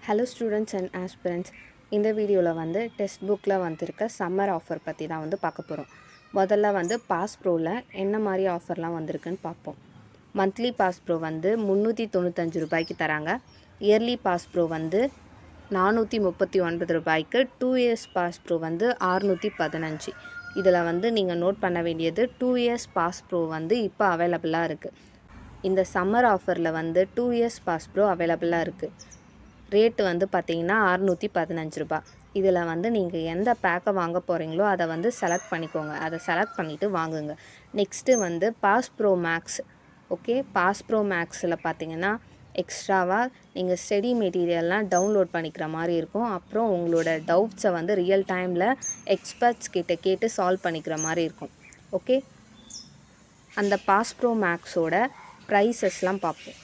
Hello students and aspirants. இந்த வீடியோவில் வந்து டெக்ஸ்ட் புக்கில் வந்திருக்க சம்மர் ஆஃபர் பற்றி தான் வந்து பார்க்க போகிறோம். முதல்ல வந்து பாஸ் ப்ரோவில் என்ன மாதிரி ஆஃபர்லாம் வந்திருக்குன்னு பார்ப்போம். மந்த்லி பாஸ் ப்ரோ வந்து 395 ரூபாய்க்கு தராங்க. இயர்லி பாஸ் ப்ரோ வந்து 439 ரூபாய்க்கு. 2 இயர்ஸ் பாஸ் ப்ரோ வந்து 615. இதில் வந்து நீங்கள் நோட் பண்ண வேண்டியது 2 இயர்ஸ் பாஸ் ப்ரோ வந்து இப்போ அவைலபிளாக இருக்குது. இந்த சம்மர் ஆஃபரில் வந்து 2 இயர்ஸ் பாஸ் ப்ரோ அவைலபிளாக இருக்குது. ரேட்டு வந்து பார்த்திங்கன்னா 615 ரூபா. இதில் வந்து நீங்கள் எந்த பேக்கை வாங்க போகிறீங்களோ அதை வந்து செலக்ட் பண்ணிக்கோங்க. அதை செலக்ட் பண்ணிவிட்டு வாங்குங்க. நெக்ஸ்ட்டு வந்து pass pro max. Okay, pass pro மேக்ஸில் பார்த்திங்கன்னா எக்ஸ்ட்ராவாக நீங்கள் ஸ்டடி மெட்டீரியல்லாம் டவுன்லோட் பண்ணிக்கிற மாதிரி இருக்கும். அப்புறம் உங்களோட டவுட்ஸை வந்து ரியல் டைமில் எக்ஸ்பர்ட்ஸ் கிட்ட கேட்டு சால்வ் பண்ணிக்கிற மாதிரி இருக்கும். ஓகே, அந்த பாஸ் ப்ரோ மேக்ஸோட ப்ரைஸஸ்லாம் பார்ப்போம்.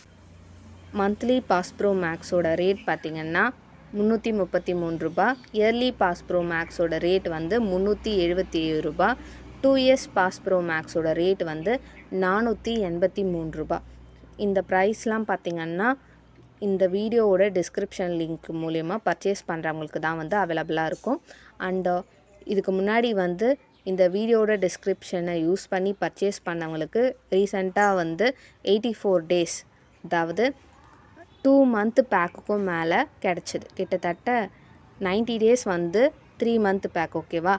மந்த்லி பாஸ் ப்ரோ மேக்ஸோட ரேட் பார்த்திங்கன்னா 333 ரூபா. இயர்லி பாஸ் ப்ரோ மேக்ஸோட ரேட் வந்து 377 ரூபா. 2 இயர்ஸ் பாஸ் ப்ரோ மேக்ஸோட ரேட் வந்து 483 ரூபா. இந்த ப்ரைஸ்லாம் பார்த்திங்கன்னா இந்த வீடியோவோட டிஸ்கிரிப்ஷன் லிங்க் மூலயமா பர்ச்சேஸ் பண்ணுறவங்களுக்கு தான் வந்து அவைலபிளாக இருக்கும். அண்டு இதுக்கு முன்னாடி வந்து இந்த வீடியோட டிஸ்கிரிப்ஷனை யூஸ் பண்ணி பர்ச்சேஸ் பண்ணவங்களுக்கு ரீசெண்டாக வந்து 84 டேஸ், அதாவது 2 மந்த் பேக்குக்கும் மேலே கிடச்சிது. கிட்டத்தட்ட 90 டேஸ் வந்து 3 மந்த் பேக். ஓகேவா,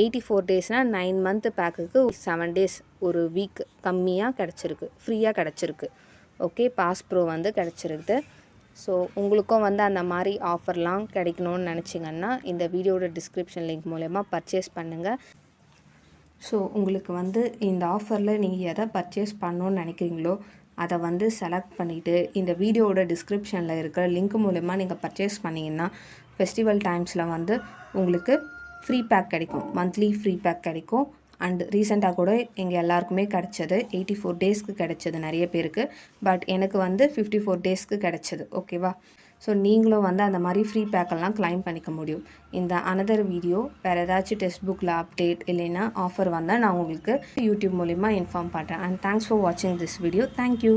84 டேஸ்னால் 9 மந்த் பேக்குக்கு 7 டேஸ், ஒரு வீக் கம்மியாக கிடச்சிருக்கு, ஃப்ரீயாக கிடச்சிருக்கு. ஓகே, பாஸ் ப்ரோ வந்து கிடச்சிருக்குது. ஸோ உங்களுக்கும் வந்து அந்த மாதிரி ஆஃபர்லாம் கிடைக்கணும்னு நினச்சிங்கன்னா இந்த வீடியோட டிஸ்கிரிப்ஷன் லிங்க் மூலமா பர்ச்சேஸ் பண்ணுங்கள். ஸோ உங்களுக்கு வந்து இந்த ஆஃபரில் நீங்கள் எதை பர்ச்சேஸ் பண்ணணுன்னு நினைக்கிறீங்களோ அதை வந்து செலக்ட் பண்ணிவிட்டு இந்த வீடியோவோட டிஸ்கிரிப்ஷனில் இருக்கிற லிங்க் மூலமா நீங்கள் பர்ச்சேஸ் பண்ணிங்கன்னா ஃபெஸ்டிவல் டைம்ஸில் வந்து உங்களுக்கு ஃப்ரீ பேக் கிடைக்கும், மந்த்லி ஃப்ரீ பேக் கிடைக்கும். அண்ட் ரீசெண்டாக கூட எங்கள் எல்லாருக்குமே கிடச்சது 84 டேஸ்க்கு கிடச்சது நிறைய பேருக்கு. பட் எனக்கு வந்து 54 டேஸ்க்கு கிடச்சது. ஓகேவா, ஸோ நீங்களும் வந்து அந்த மாதிரி ஃப்ரீ பேக்கெல்லாம் கிளைம் பண்ணிக்க முடியும். இந்த அனதர் வீடியோ வேறு ஏதாச்சும் டெக்ஸ்ட் புக்கில் அப்டேட் இல்லைன்னா ஆஃபர் வந்தால் நான் உங்களுக்கு யூடியூப் மூலிமா இன்ஃபார்ம் பண்ணுறேன். அண்ட் தேங்க்ஸ் ஃபார் வாட்சிங் திஸ் வீடியோ. தேங்க்யூ.